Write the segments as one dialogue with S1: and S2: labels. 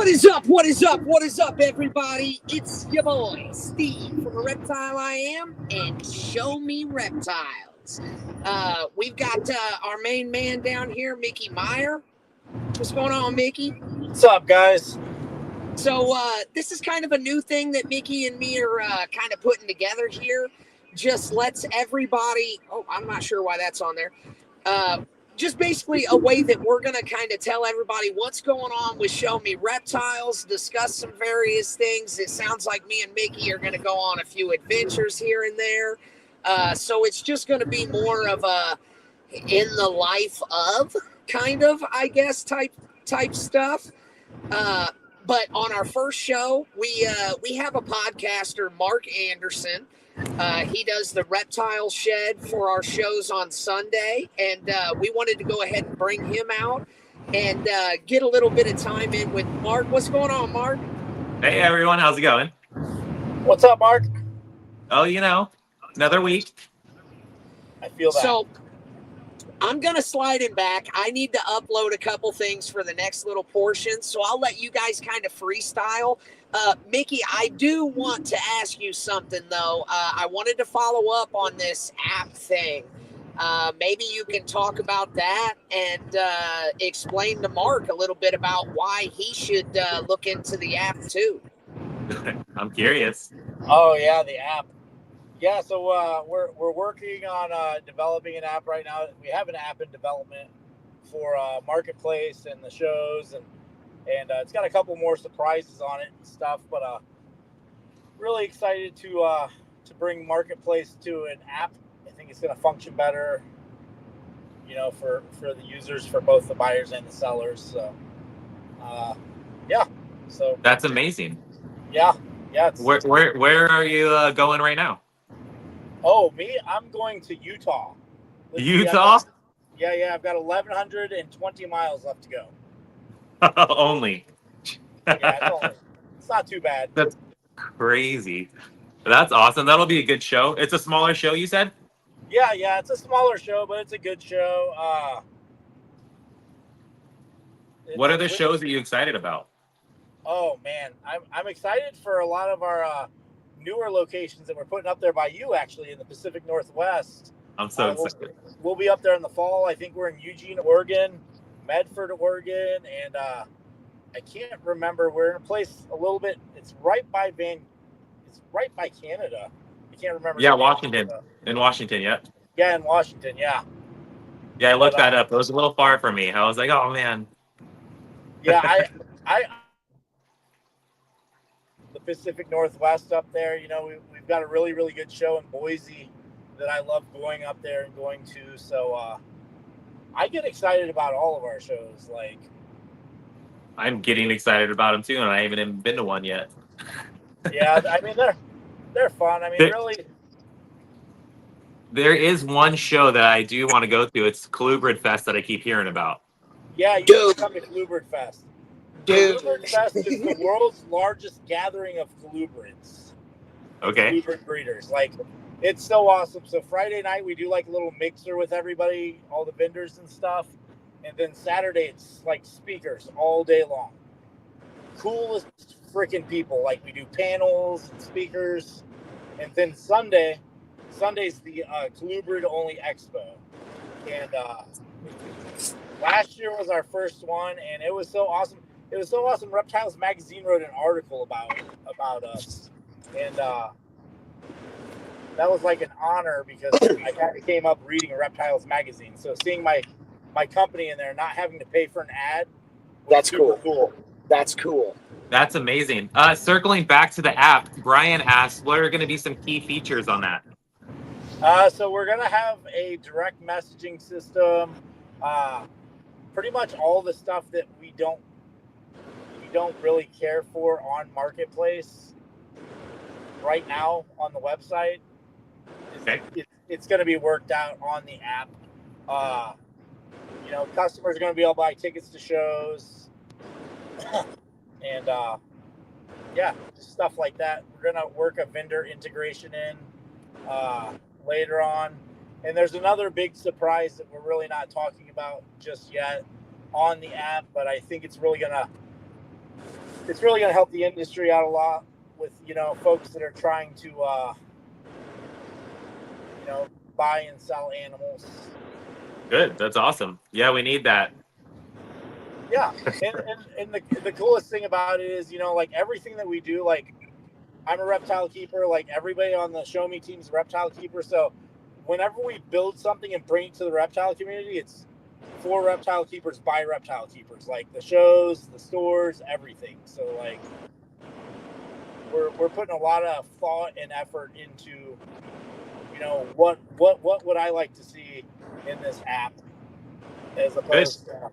S1: is up? What is up? What is up, everybody? It's your boy, Steve from Reptile I Am, and Show Me Reptiles. We've got our main man down here, Micky Meyer. What's going on, Micky?
S2: What's up, guys?
S1: So this is kind of a new thing that Micky and me are kind of putting together here. Just lets everybody, I'm not sure why that's on there. Just basically a way that we're going to kind of tell everybody what's going on with Show Me Reptiles, discuss some various things. It sounds like me and Micky are going to go on a few adventures here and there. So it's just going to be more of a in the life of kind of, I guess, type stuff. But on our first show, we have a podcaster, Mark Anderson. He does the Reptile Shed for our shows on Sunday, and we wanted to go ahead and bring him out and get a little bit of time in with Mark. What's going on, Mark?
S3: Hey, everyone. How's it going?
S2: What's up, Mark?
S3: Oh, another week.
S2: I feel that.
S1: So I'm going to slide him back. I need to upload a couple things for the next little portion, so I'll let you guys kind of freestyle. Micky, I do want to ask you something, though. I wanted to follow up on this app thing. Maybe you can talk about that and explain to Mark a little bit about why he should look into the app, too.
S3: I'm curious.
S2: Oh, yeah, the app. Yeah, so we're working on developing an app right now. We have an app in development for Marketplace and the shows, and it's got a couple more surprises on it and stuff. But really excited to bring Marketplace to an app. I think it's going to function better, for the users, for both the buyers and the sellers. So, yeah. So
S3: that's amazing.
S2: Yeah.
S3: Where are you going right now?
S2: Oh, me? I'm going to Utah.
S3: Utah?
S2: Yeah. I've got 1,120 miles left to go.
S3: Only.
S2: Yeah, it's not too bad.
S3: That's crazy. That's awesome. That'll be a good show. It's a smaller show, you said?
S2: Yeah. It's a smaller show, but it's a good show.
S3: What are the shows that you're excited about?
S2: Oh, man. I'm excited for a lot of our newer locations that we're putting up there by you, actually, in the Pacific Northwest.
S3: I'm so excited.
S2: We'll be up there in the fall. I think we're in Eugene, Oregon, Medford, Oregon, and I can't remember. We're in a place a little bit. It's right by Canada. I can't remember.
S3: Yeah, Washington. In Washington, yeah.
S2: Yeah, in Washington, yeah.
S3: Yeah, I looked that up. It was a little far for me. I was like, oh man.
S2: Yeah, I the Pacific Northwest up there. We've got a really, really good show in Boise that I love going up there and going to. So I get excited about all of our shows. Like,
S3: I'm getting excited about them too, and I haven't even been to one yet.
S2: Yeah, I mean they're fun. I mean, really.
S3: There is one show that I do want to go to. It's Colubrid Fest that I keep hearing about.
S2: Yeah, you should come to Colubrid Fest.
S1: Dude.
S2: Colubrid Fest is the world's largest gathering of colubrids.
S3: Okay.
S2: Colubrid breeders. Like, it's so awesome. So Friday night we do like a little mixer with everybody, all the vendors and stuff. And then Saturday it's like speakers all day long. Coolest freaking people. Like, we do panels and speakers. And then Sunday's the Colubrid only Expo. And last year was our first one, and it was so awesome. It was so awesome. Reptiles Magazine wrote an article about us, and that was like an honor because I kind of came up reading Reptiles Magazine. So seeing my company in there, not having to pay for an ad,
S1: that's cool. That's cool.
S3: That's amazing. Circling back to the app, Brian asked, what are going to be some key features on that?
S2: So we're going to have a direct messaging system. Pretty much all the stuff that we don't really care for on Marketplace right now on the website.
S3: Okay.
S2: It's going to be worked out on the app. Customers are going to be able to buy tickets to shows. And just stuff like that. We're going to work a vendor integration in later on. And there's another big surprise that we're really not talking about just yet on the app, but I think it's really going to it's really going to help the industry out a lot with, folks that are trying to, buy and sell animals.
S3: Good. That's awesome. Yeah, we need that.
S2: Yeah. And the coolest thing about it is, like everything that we do, like I'm a reptile keeper, like everybody on the Show Me team's a reptile keeper. So whenever we build something and bring it to the reptile community, it's for reptile keepers by reptile keepers, like the shows, the stores, everything. So like we're putting a lot of thought and effort into, what would I like to see in this app, as opposed to,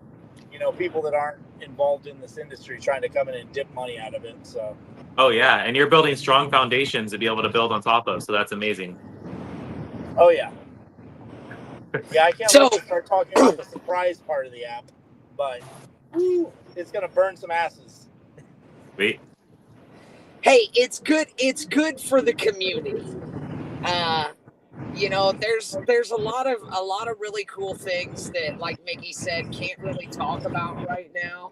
S2: people that aren't involved in this industry trying to come in and dip money out of it. So.
S3: Oh yeah, and you're building strong foundations to be able to build on top of. So that's amazing.
S2: Oh yeah. Yeah, I can't wait to start talking about the surprise part of the app, but it's gonna burn some asses.
S3: Wait.
S1: Hey, it's good. It's good for the community. There's a lot of really cool things that, like Micky said, can't really talk about right now.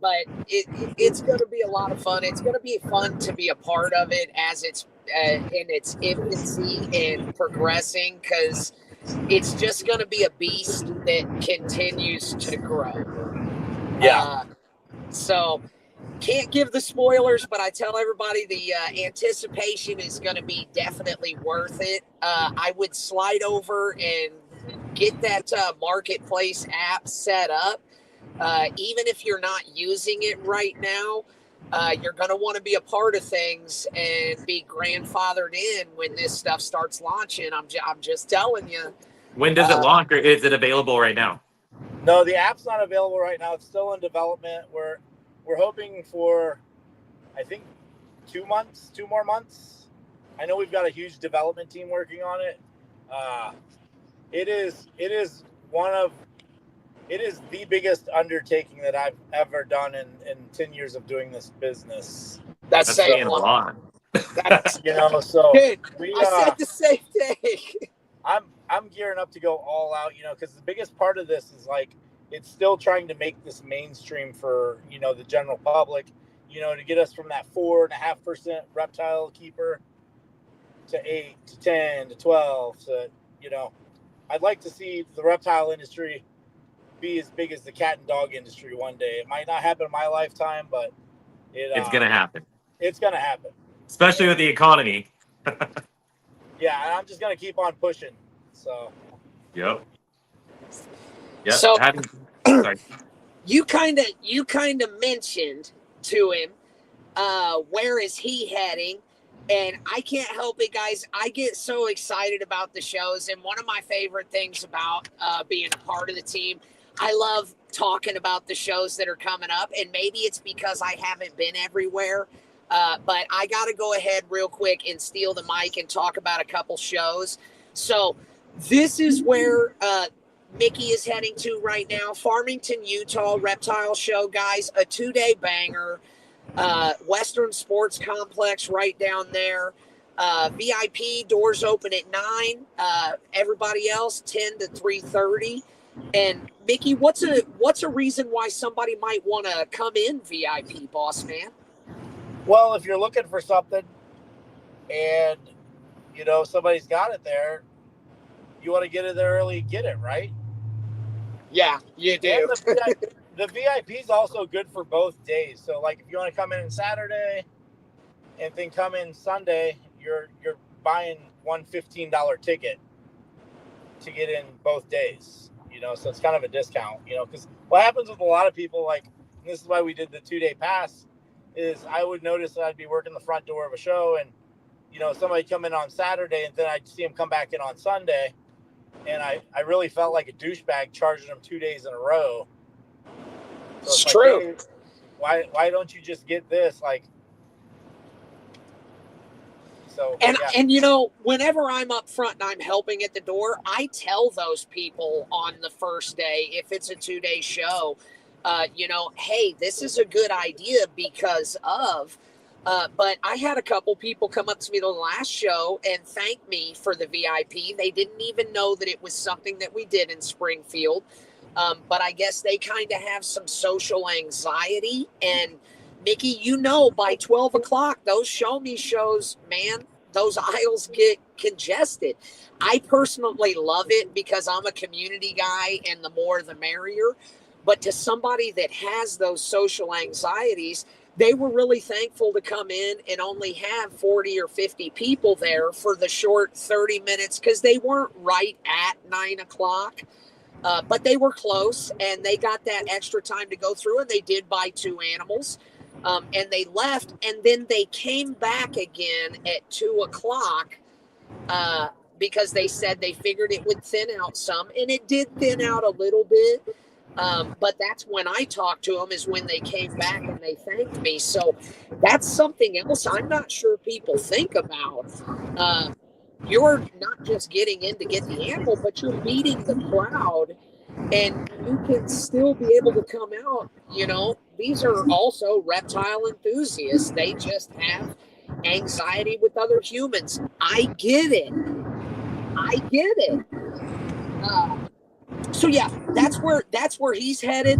S1: But it's going to be a lot of fun. It's going to be fun to be a part of it as it's in its infancy and progressing, because it's just going to be a beast that continues to grow.
S2: Yeah.
S1: So can't give the spoilers, but I tell everybody the anticipation is going to be definitely worth it. I would slide over and get that marketplace app set up. Even if you're not using it right now, you're going to want to be a part of things and be grandfathered in when this stuff starts launching. I'm just telling you.
S3: When does it launch, or is it available right now?
S2: No, the app's not available right now. It's still in development. We're hoping for, I think, 2 more months. I know we've got a huge development team working on it. It is the biggest undertaking that I've ever done in 10 years of doing this business.
S1: That's saying
S3: a lot.
S2: So
S1: dude, I said the same thing.
S2: I'm gearing up to go all out, because the biggest part of this is like, it's still trying to make this mainstream for, the general public, to get us from that 4.5% reptile keeper to 8 to 10 to 12. So, I'd like to see the reptile industry be as big as the cat and dog industry one day. It might not happen in my lifetime, but
S3: it's going to happen.
S2: It's going to happen.
S3: Especially with the economy.
S2: Yeah, and I'm just going to keep on pushing. So.
S3: Yep.
S1: So
S3: sorry.
S1: you kind of mentioned to him, where is he heading? And I can't help it, guys. I get so excited about the shows. And one of my favorite things about being a part of the team, I love talking about the shows that are coming up. And maybe it's because I haven't been everywhere. But I got to go ahead real quick and steal the mic and talk about a couple shows. So this is where Micky is heading to right now. Farmington, Utah, Reptile Show, guys. A 2-day banger. Western Sports Complex right down there. VIP doors open at 9. Everybody else 10 to 3:30. And Micky, what's a reason why somebody might want to come in VIP, boss man?
S2: Well, if you're looking for something and somebody's got it there, you want to get it there early, get it, right?
S1: Yeah, you do.
S2: And the VIP is also good for both days. So, like, if you want to come in on Saturday and then come in Sunday, you're buying one $15 ticket to get in both days. So it's kind of a discount. Because what happens with a lot of people, like, and this is why we did the 2-day pass, is I would notice that I'd be working the front door of a show, and somebody come in on Saturday, and then I'd see him come back in on Sunday, and I really felt like a douchebag charging them 2 days in a row. So
S1: it's true.
S2: Hey, why don't you just get this? Like, so.
S1: And
S2: yeah.
S1: and whenever I'm up front and I'm helping at the door, I tell those people on the first day, if it's a 2-day show, hey, this is a good idea because of. But I had a couple people come up to me the last show and thank me for the VIP. They didn't even know that it was something that we did in Springfield. But I guess they kind of have some social anxiety, and Micky, you know, by 12 o'clock, those show me shows, man, those aisles get congested. I personally love it because I'm a community guy and the more the merrier. But to somebody that has those social anxieties, they were really thankful to come in and only have 40 or 50 people there for the short 30 minutes because they weren't right at 9 o'clock. But they were close and they got that extra time to go through, and they did buy 2 animals. And they left, and then they came back again at 2 o'clock because they said they figured it would thin out some, and it did thin out a little bit. But that's when I talked to them, is when they came back and they thanked me. So that's something else I'm not sure people think about. You're not just getting in to get the animal, but you're meeting the crowd, and you can still be able to come out. You know, these are also reptile enthusiasts. They just have anxiety with other humans. I get it. So yeah, that's where he's headed.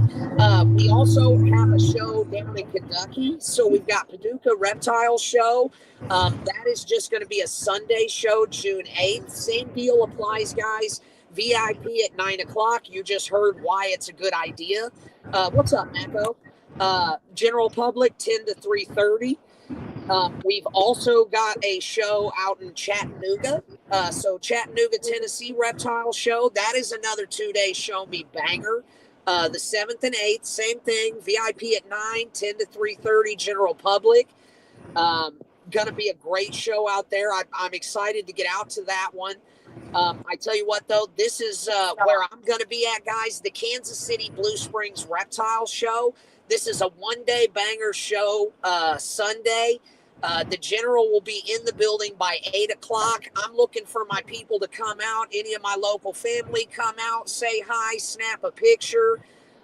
S1: We also have a show down in Kentucky. So we've got Paducah Reptile Show. That is just going to be a Sunday show, June 8th. Same deal applies, guys. VIP at 9 o'clock. You just heard why it's a good idea. What's up, Mako? General public 10 to 3:30. We've also got a show out in Chattanooga. So Chattanooga, Tennessee Reptile Show. That is another 2-day show me banger. The 7th and 8th, same thing. VIP at 9, 10 to 3:30, general public. Gonna be a great show out there. I'm excited to get out to that one. I tell you what, though, this is where I'm going to be at, guys. The Kansas City Blue Springs Reptile Show. This is a 1-day banger show Sunday. The general will be in the building by 8 o'clock. I'm looking for my people to come out. Any of my local family come out, say hi, snap a picture.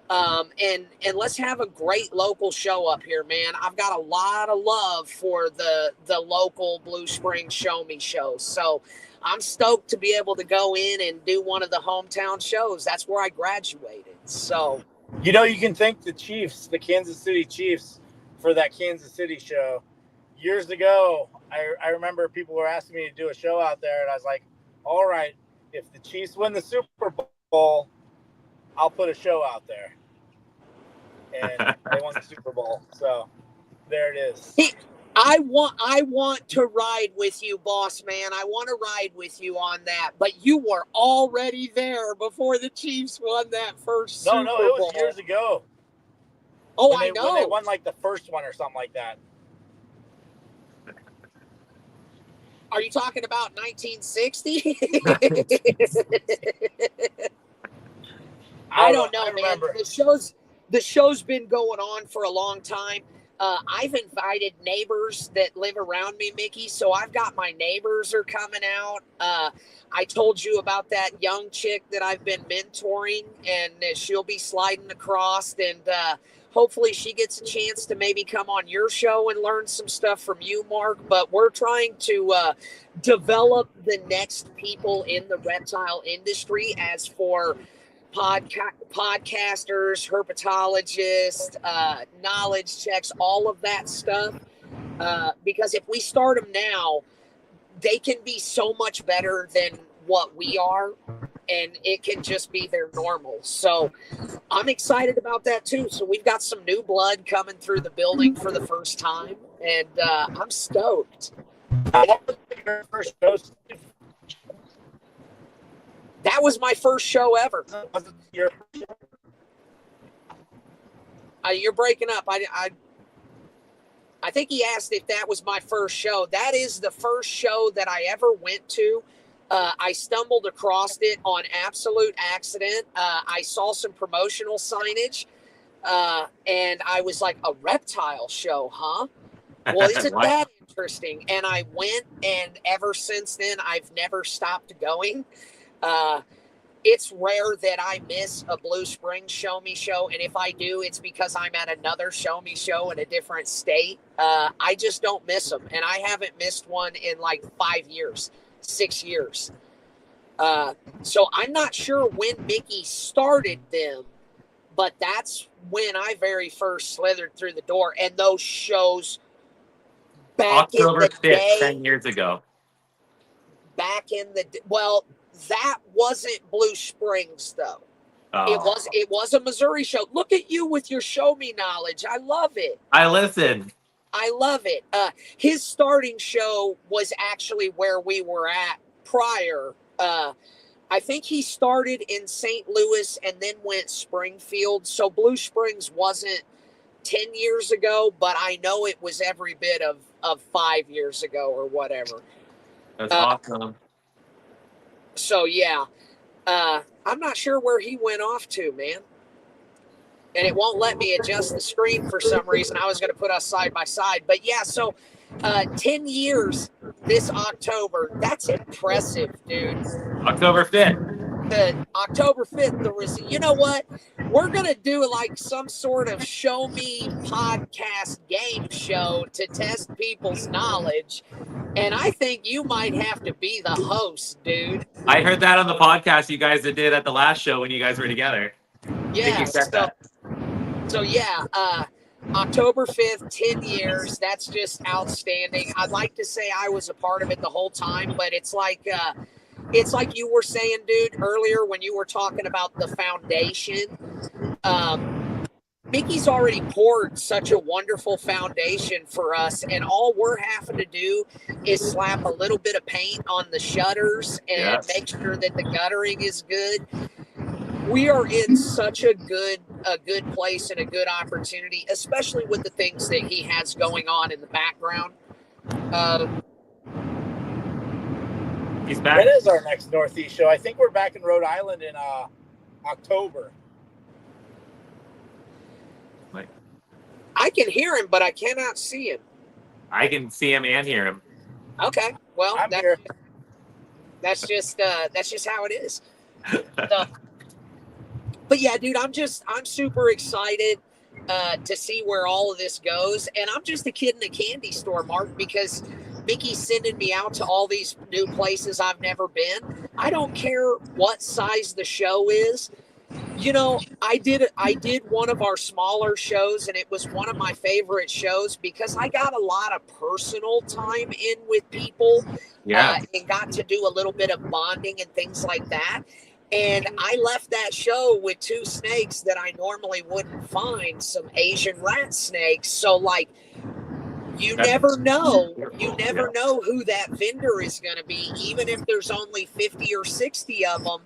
S1: And let's have a great local show up here, man. I've got a lot of love for the local Blue Springs Show Me shows. So I'm stoked to be able to go in and do one of the hometown shows. That's where I graduated. So,
S2: you know, you can thank the Chiefs, the Kansas City Chiefs, for that Kansas City show. Years ago, I remember people were asking me to do a show out there, and I was like, all right, if the Chiefs win the Super Bowl, I'll put a show out there. And they won the Super Bowl. So there it is.
S1: I want to ride with you, boss man. I want to ride with you on that. But you were already there before the Chiefs won that first Super Bowl.
S2: No, it was years ago.
S1: Oh, I know.
S2: When they won like the first one or something like that.
S1: Are you talking about 1960? I don't know, man. The show's been going on for a long time. I've invited neighbors that live around me, Micky, so I've got my neighbors are coming out. I told you about that young chick that I've been mentoring, and she'll be sliding across, and hopefully she gets a chance to maybe come on your show and learn some stuff from you, Mark. But we're trying to develop the next people in the reptile industry. As for podcasters, herpetologists, knowledge checks, all of that stuff. Because if we start them now, they can be so much better than what we are, and it can just be their normal. So I'm excited about that too. So we've got some new blood coming through the building for the first time, and I'm stoked. That was my first show ever. You're breaking up. I think he asked if that was my first show. That is the first show that I ever went to. I stumbled across it on absolute accident. I saw some promotional signage, and I was like, a reptile show, huh? Well, isn't that interesting? And I went, and ever since then, I've never stopped going. It's rare that I miss a Blue Springs Show Me show, and if I do, it's because I'm at another Show Me show in a different state. I just don't miss them, and I haven't missed one in like 5 years, 6 years. So I'm not sure when Micky started them, but that's when I very first slithered through the door. And those shows back
S3: October
S1: in the
S3: 5th,
S1: day,
S3: 10 years ago.
S1: well, that wasn't Blue Springs though.
S3: Oh.
S1: It was a Missouri show. Look at you with your show me knowledge. I love it.
S3: I listen.
S1: I love it. His starting show was actually where we were at prior. I think he started in St. Louis and then went Springfield. So Blue Springs wasn't 10 years ago, but I know it was every bit of 5 years ago or whatever.
S3: That's awesome.
S1: So yeah, I'm not sure where he went off to, man. And it won't let me adjust the screen for some reason. I was going to put us side by side. But yeah, so 10 years this October. That's impressive, dude.
S3: October 5th.
S1: October 5th, you know what? We're going to do like some sort of show me podcast game show to test people's knowledge. And I think you might have to be the host, dude.
S3: I heard that on the podcast you guys did at the last show when you guys were together.
S1: Yeah. So yeah, October 5th, 10 years. That's just outstanding. I'd like to say I was a part of it the whole time, but it's like you were saying, dude, earlier when you were talking about the foundation. Micky's already poured such a wonderful foundation for us, and all we're having to do is slap a little bit of paint on the shutters and make sure that the guttering is good. We are in such a good place and a good opportunity, especially with the things that he has going on in the background.
S3: He's back.
S2: When is our next Northeast show? I think we're back in Rhode Island in October.
S1: I can hear him, but I cannot see him.
S3: I can see him and hear him.
S1: Okay, well,
S2: I'm here.
S1: That's just how it is. But yeah, dude, I'm super excited to see where all of this goes. And I'm just a kid in a candy store, Mark, because Micky's sending me out to all these new places I've never been. I don't care what size the show is. You know, I did one of our smaller shows, and it was one of my favorite shows because I got a lot of personal time in with people, and got to do a little bit of bonding and things like that. And I left that show with 2 snakes that I normally wouldn't find, some Asian rat snakes. So, like, you never know who that vendor is going to be, even if there's only 50 or 60 of them.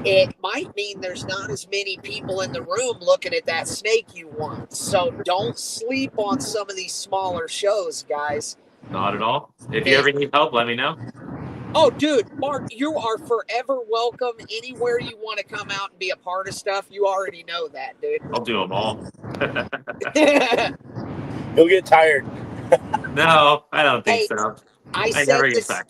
S1: It might mean there's not as many people in the room looking at that snake you want. So don't sleep on some of these smaller shows, guys.
S3: Not at all. If you ever need help, let me know.
S1: Oh, dude, Mark, you are forever welcome anywhere you want to come out and be a part of stuff. You already know that, dude.
S3: I'll do them all.
S2: You'll get tired.
S3: No, I don't think so. I never get back.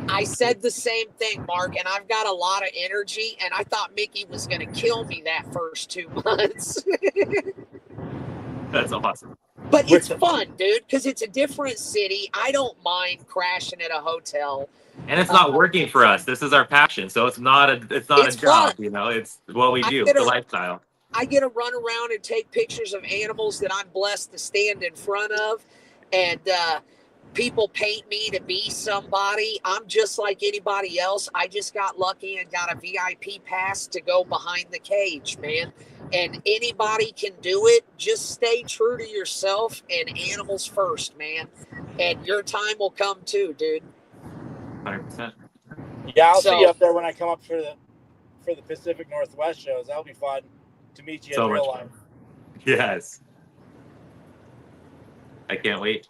S1: I said the same thing, Mark, and I've got a lot of energy, and I thought Micky was going to kill me that first 2 months.
S3: That's awesome.
S1: But it's fun, dude, because it's a different city. I don't mind crashing at a hotel.
S3: And it's not working for us. This is our passion, so it's not a job.
S1: Fun.
S3: You know, it's what we do. It's the lifestyle.
S1: I get to run around and take pictures of animals that I'm blessed to stand in front of, and people paint me to be somebody. I'm just like anybody else. I just got lucky and got a VIP pass to go behind the cage, man. And anybody can do it. Just stay true to yourself and animals first, man. And your time will come too, dude.
S3: 100%.
S2: Yeah, I'll see you up there when I come up for the Pacific Northwest shows. That'll be fun to meet you in real life.
S3: Yes. I can't wait.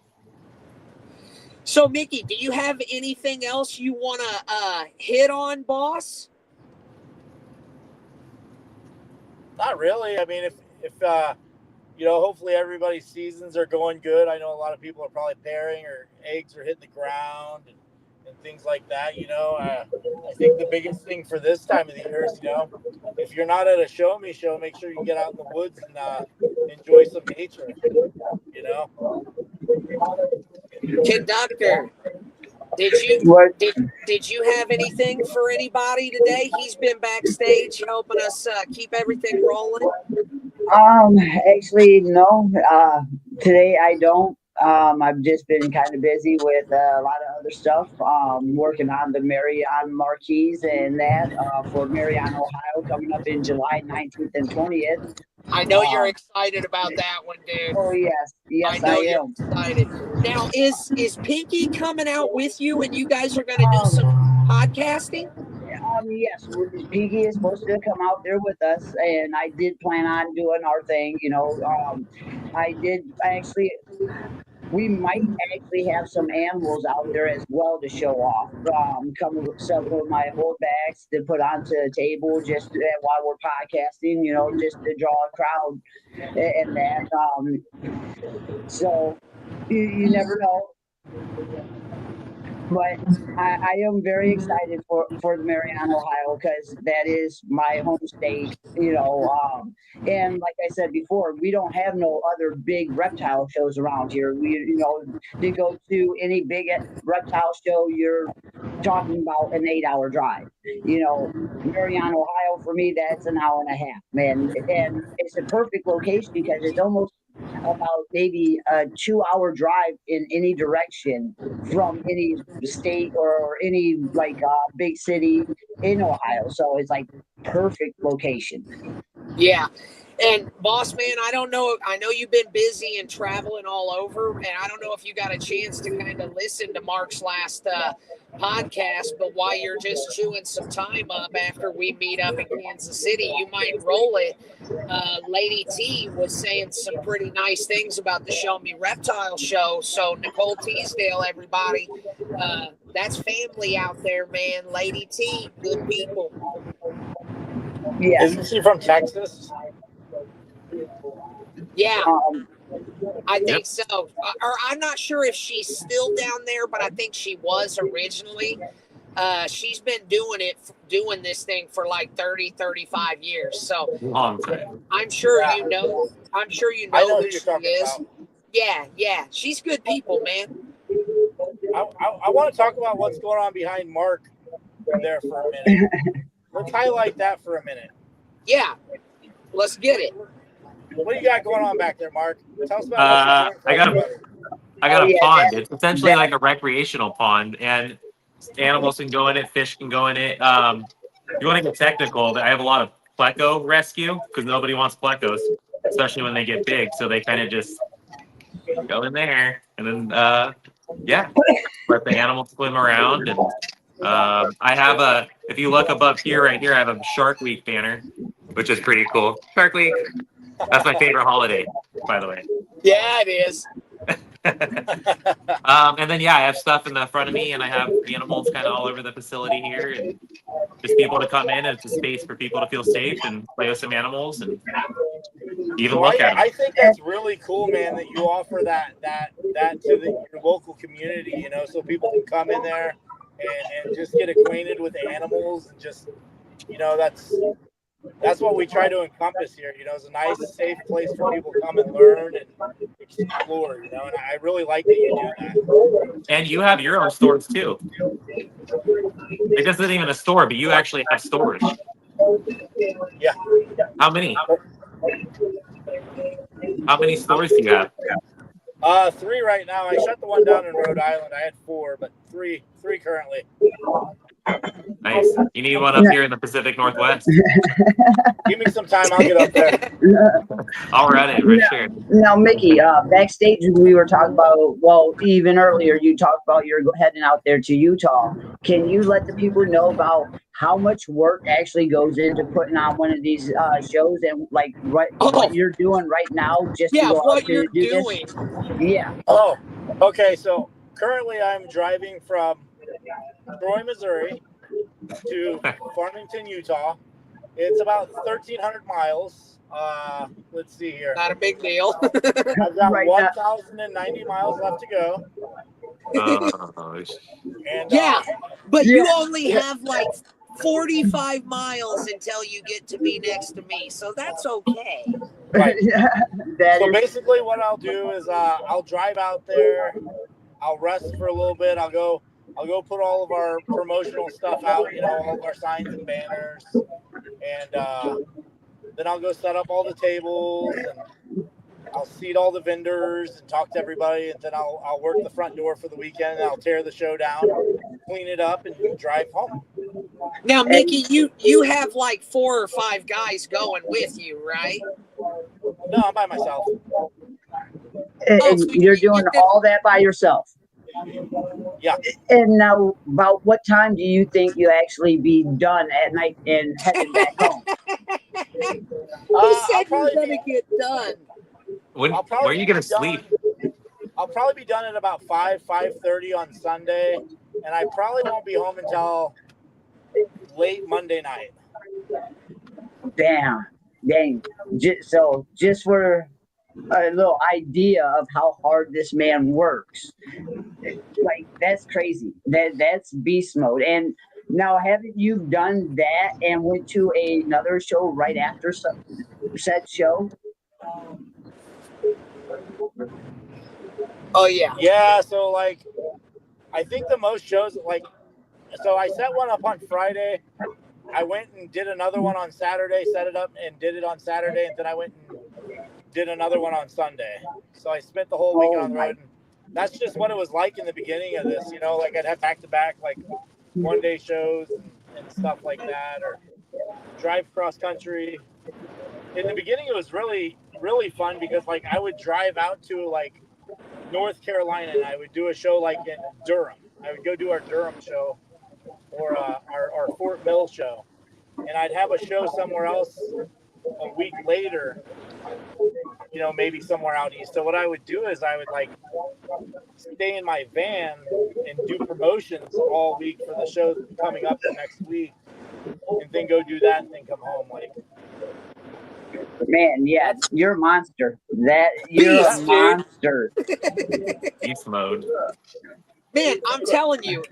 S1: So, Micky, do you have anything else you want to hit on, boss?
S2: Not really. I mean, if you know, hopefully everybody's seasons are going good. I know a lot of people are probably pairing or eggs are hitting the ground and things like that. You know, I think the biggest thing for this time of the year is, you know, if you're not at a show me show, make sure you get out in the woods and enjoy some nature. You know,
S1: Conductor. Did you
S4: What?
S1: did you have anything for anybody today? He's been backstage helping us keep everything rolling.
S4: Actually, no. Today I don't. I've just been kind of busy with a lot of other stuff. Working on the Marion Marquise and that for Marion, Ohio, coming up in July 19th and 20th.
S1: I know you're excited about that one, dude.
S4: Oh yes,
S1: I
S4: yes, I
S1: know you're
S4: am.
S1: excited. Now, is Pinky coming out with you, and you guys are going to do some podcasting?
S4: Yes, Piggy is supposed to come out there with us, and I did plan on doing our thing. I did actually. We might actually have some animals out there as well to show off. Some of my old bags to put onto the table just while we're podcasting. Just to draw a crowd and that. So you never know. But I am very excited for the Marion, Ohio, because that is my home state, and like I said before, we don't have no other big reptile shows around here. To go to any big reptile show, you're talking about an 8-hour drive. Marion, Ohio, for me, that's an hour and a half, man. And it's a perfect location because it's almost about maybe a 2-hour drive in any direction from any state or any big city in Ohio. So it's like perfect location.
S1: Yeah. And boss man, I don't know. I know you've been busy and traveling all over, and I don't know if you got a chance to kind of listen to Mark's last podcast. But while you're just chewing some time up after we meet up in Kansas City, you might roll it. Lady T was saying some pretty nice things about the Show Me Reptile show. So Nicole Teasdale, everybody, that's family out there, man. Lady T, good people.
S4: Yeah.
S2: Isn't she from Texas?
S1: Yeah, I think so. Or I'm not sure if she's still down there, but I think she was originally. She's been doing this thing for like 30, 35 years. So
S3: Long time.
S1: I'm sure
S2: Yeah.
S1: you know. I'm sure you
S2: I
S1: know
S2: know
S1: who
S2: who you're
S1: she
S2: talking
S1: is.
S2: about.
S1: Yeah. She's good people, man.
S2: I want to talk about what's going on behind Mark there for a minute. Let's highlight that for a minute.
S1: Yeah. Let's get it.
S2: What do you got going on back there, Mark? Tell us about what you're doing.
S3: I got a
S4: yeah,
S3: pond. It's essentially like a recreational pond, and animals can go in it, fish can go in it. You want to get technical, I have a lot of pleco rescue because nobody wants plecos, especially when they get big. So they kind of just go in there and then, let the animals swim around. And I have if you look above here, right here, I have a Shark Week banner, which is pretty cool. Shark Week. That's my favorite holiday, by the way.
S1: Yeah, it is.
S3: And then I have stuff in the front of me, and I have animals kind of all over the facility here, and just people to come in. And it's a space for people to feel safe and play with some animals and even look at them.
S2: I think that's really cool, man, that you offer that to your local community, so people can come in there and just get acquainted with the animals and just, that's what we try to encompass here. It's a nice, safe place for people to come and learn and explore, and I really like that you do that.
S3: And you have your own stores too. It isn't even a store, but you actually have storage.
S2: Yeah.
S3: How many? How many stores do you have?
S2: 3 right now. I shut the one down in Rhode Island. I had 4, but three currently.
S3: Nice. You need one up here in the Pacific Northwest.
S2: Give me some time. I'll get up there.
S3: I'll run it for sure.
S4: Now, Micky, backstage we were talking about, well, even earlier you talked about you're heading out there to Utah. Can you let the people know about how much work actually goes into putting on one of these shows and what you're doing right now just to go out there to do
S1: doing.
S4: This? Yeah.
S2: Oh, okay. So currently I'm driving from Troy, Missouri to Farmington, Utah. It's about 1,300 miles. Let's see here.
S1: Not a big deal.
S2: I've got 1,090 miles left to go. And,
S1: but you only have like 45 miles until you get to be next to me, so that's okay.
S2: Right. So basically what I'll do is I'll drive out there. I'll rest for a little bit. I'll go I'll go put all of our promotional stuff out, all of our signs and banners, and then I'll go set up all the tables, and I'll seat all the vendors and talk to everybody, and then I'll work the front door for the weekend, and I'll tear the show down, clean it up, and drive home.
S1: Now, Micky, you have like 4 or 5 guys going with you, right?
S2: No, I'm by myself.
S4: And
S1: so
S4: you're doing all that by yourself.
S2: Yeah.
S4: And now, about what time do you think you actually be done at night and heading back home?
S1: He said you're gonna get done.
S3: Where are you gonna sleep?
S2: I'll probably be done at about 5:30 on Sunday, and I probably won't be home until late Monday night.
S4: Dang. So just for a little idea of how hard this man works, like that's crazy. That's beast mode. And now, haven't you done that and went to another show right after said show?
S1: Oh yeah.
S2: Yeah. So like, I think the most shows so I set one up on Friday. I went and did another one on Saturday, set it up and did it on Saturday, and then I went and did another one on Sunday. So I spent the whole weekend on the road. And that's just what it was like in the beginning of this, like I'd have back-to-back like one-day shows and stuff like that, or drive cross country. In the beginning, it was really, really fun because like I would drive out to like North Carolina and I would do a show like in Durham. I would go do our Durham show or our Fort Mill show, and I'd have a show somewhere else a week later, maybe somewhere out east. So what I would do is I would like stay in my van and do promotions all week for the shows coming up the next week, and then go do that and then come home. Like,
S4: man, yeah, you're a monster. You're a monster.
S3: Beast mode.
S1: Man, I'm telling you,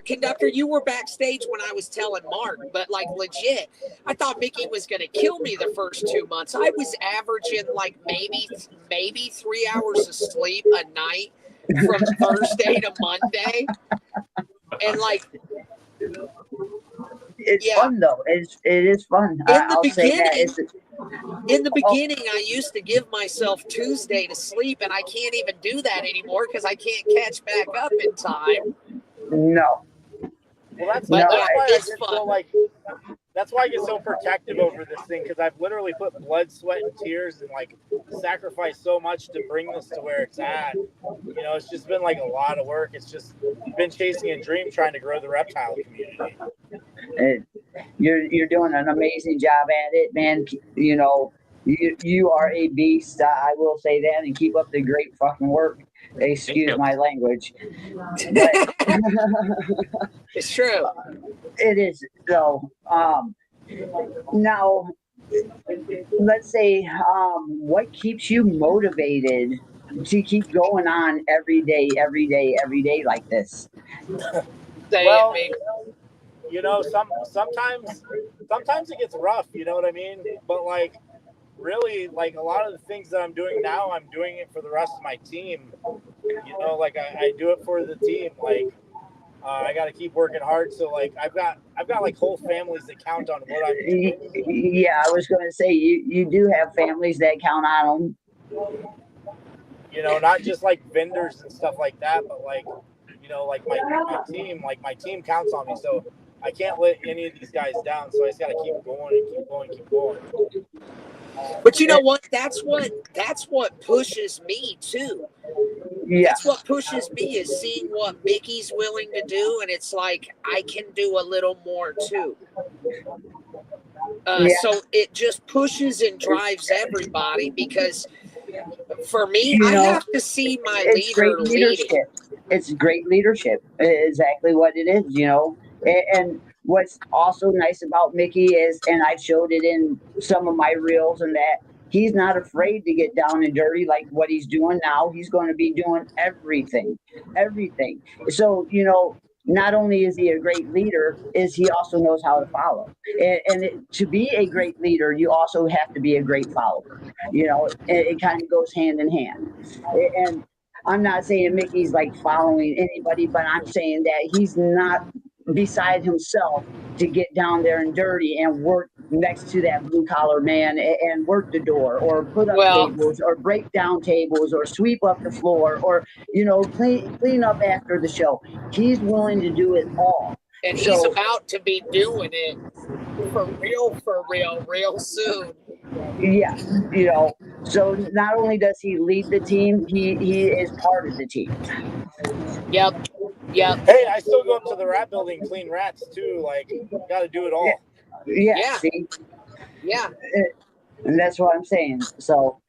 S1: conductor, you were backstage when I was telling Mark, but like legit, I thought Micky was going to kill me the first 2 months. I was averaging like maybe 3 hours of sleep a night from Thursday to Monday. And like,
S4: it's fun though. It is fun. I'll say that.
S1: In the beginning, I used to give myself Tuesday to sleep, and I can't even do that anymore because I can't catch back up in time.
S4: No.
S2: Well, that's why I get so protective over this thing, because I've literally put blood, sweat, and tears and like sacrificed so much to bring this to where it's at. It's just been like a lot of work. It's just been chasing a dream, trying to grow the reptile community.
S4: You're doing an amazing job at it, man. You are a beast. I will say that, and keep up the great fucking work. Excuse my language. But,
S1: it's true.
S4: It is though. Now, let's say, what keeps you motivated to keep going on every day like this?
S2: Well, sometimes it gets rough, you know what I mean? But like, really, like a lot of the things that I'm doing now, I'm doing it for the rest of my team. Like I do it for the team. Like, I got to keep working hard. So like, I've got like whole families that count on what I'm doing.
S4: Yeah, I was going to say you do have families that count on them.
S2: Not just like vendors and stuff like that, but like, like my team counts on me. So I can't let any of these guys down. So I just got to keep going and keep going.
S1: But you know what? That's what pushes me too.
S4: Yeah.
S1: That's what pushes me, is seeing what Micky's willing to do, and it's like I can do a little more too. So it just pushes and drives everybody, because for me, I have to see my leader leading.
S4: It's great leadership. Exactly what it is, And what's also nice about Micky is, and I've showed it in some of my reels, and that he's not afraid to get down and dirty like what he's doing now. He's going to be doing everything. So, not only is he a great leader, is he also knows how to follow. To be a great leader, you also have to be a great follower. It kind of goes hand in hand. And I'm not saying Mickey's like following anybody, but I'm saying that he's not beside himself to get down there and dirty and work next to that blue collar man and work the door or put up
S1: Well,
S4: tables or break down tables or sweep up the floor or clean up after the show. He's willing to do it all.
S1: and he's
S4: So
S1: about to be doing it for real soon.
S4: yes, so not only does he lead the team, he is part of the team.
S1: Yep.
S2: Hey, I still go up to the rat building, clean rats too. Like, got to do it all.
S4: Yeah. See,
S1: Yeah.
S4: and that's what I'm saying. So,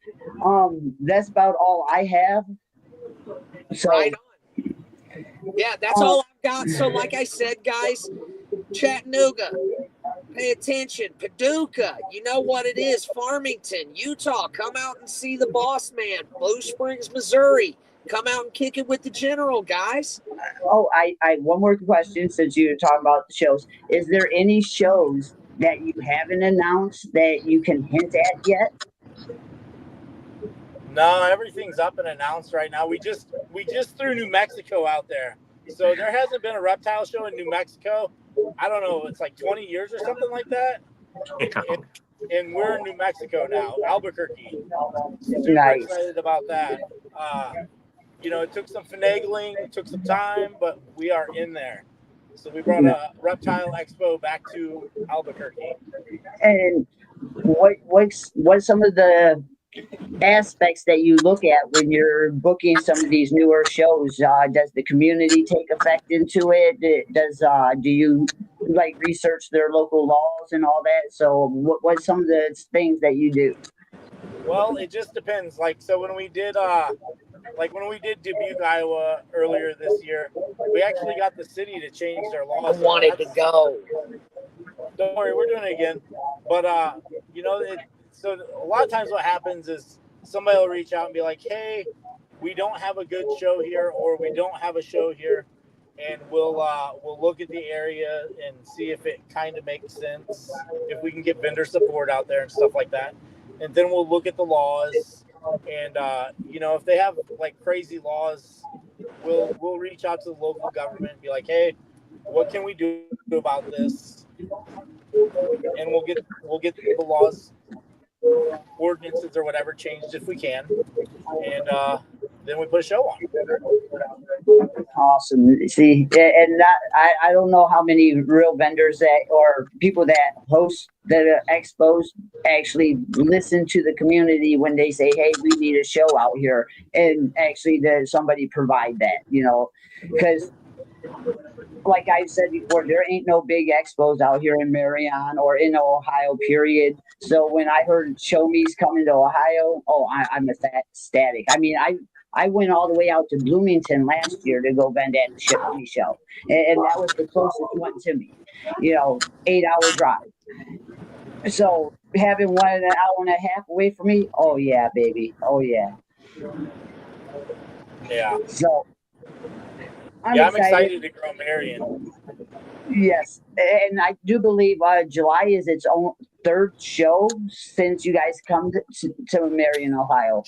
S4: that's about all I have. So,
S1: Right on. Yeah, that's all I've got. So, like I said, guys, Chattanooga, pay attention. Paducah, you know what it is. Farmington, Utah, come out and see the boss man. Blue Springs, Missouri, come out and kick it with the general, guys.
S4: oh, I one more question since you're talking about the shows. Is there any shows that you haven't announced that you can hint at yet?
S2: No, everything's up and announced right now. We just threw New Mexico out there, so there hasn't been a reptile show in New Mexico. I don't know. It's like 20 years or something like that. And we're in New Mexico now, Albuquerque. Super
S4: Nice.
S2: excited about that. It took some finagling, it took some time, but we are in there. So we brought a Reptile Expo back to Albuquerque.
S4: And what's some of the aspects that you look at when you're booking some of these newer shows? Does the community take effect into it? Do you like research their local laws and all that? So what's some of the things that you do?
S2: Well, it just depends. Like, so when we did Dubuque, Iowa earlier this year, we actually got the city to change their
S1: I
S2: laws.
S1: wanted to go.
S2: Don't worry, we're doing it again. But so a lot of times what happens is somebody will reach out and be like, "Hey, we don't have a good show here, or we don't have a show here," and we'll look at the area and see if it kind of makes sense, if we can get vendor support out there and stuff like that, and then we'll look at the laws, and if they have like crazy laws, we'll reach out to the local government and be like, "Hey, what can we do about this?" And we'll get the laws, ordinances or whatever changed if we can, and then we put a show on.
S4: Awesome. See, and that I don't know how many real vendors that or people that host the expos actually listen to the community when they say, "Hey, we need a show out here," and actually does somebody provide that, because like I've said before, there ain't no big expos out here in Marion or in Ohio, period. So when I heard Show Me's coming to Ohio, I'm ecstatic. I mean, I went all the way out to Bloomington last year to go vend at the Show Me show, and that was the closest one to me. 8-hour drive. So having one an hour and a half away from me, oh yeah, baby, oh yeah.
S2: Yeah.
S4: So
S2: I'm excited to grow Marion.
S4: Yes, and I do believe July is its own third show since you guys come to Marion, Ohio.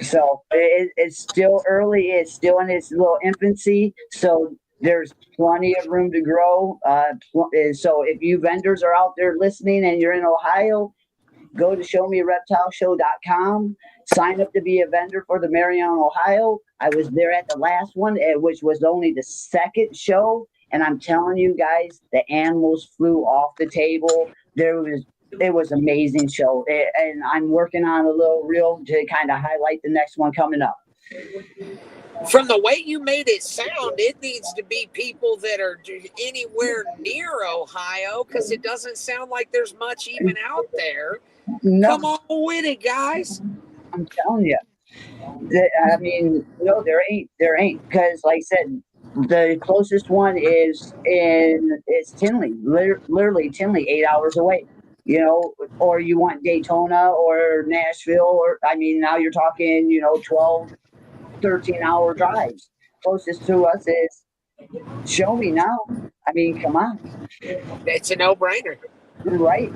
S4: So it's still early. It's still in its little infancy. So there's plenty of room to grow. So if you vendors are out there listening and you're in Ohio, go to showmereptileshow.com. Sign up to be a vendor for the Marion, Ohio. I was there at the last one, which was only the second show. And I'm telling you guys, the animals flew off the table. It was an amazing show. And I'm working on a little reel to kind of highlight the next one coming up.
S1: From the way you made it sound, it needs to be people that are anywhere near Ohio, because it doesn't sound like there's much even out there. No. Come on with it, guys.
S4: I'm telling you. I mean, no, there ain't, because like I said, the closest one is it's Tinley, literally Tinley, 8 hours away. Or you want Daytona or Nashville, or I mean, now you're talking, 12, 13-hour drives. Closest to us is Show Me now. I mean, come on.
S1: It's a no-brainer.
S4: Right.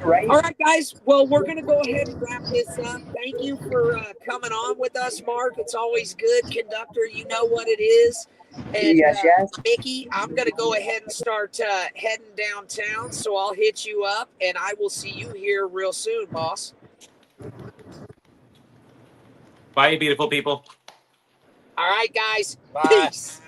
S4: Right?
S1: All right, guys. Well, we're going to go ahead and wrap this up. Thank you for coming on with us, Mark. It's always good. Conductor, you know what it is. And
S4: Yes, yes.
S1: Mickey, I'm going to go ahead and start heading downtown. So I'll hit you up, and I will see you here real soon, boss.
S3: Bye, beautiful people.
S1: All right, guys.
S2: Bye.
S1: Peace.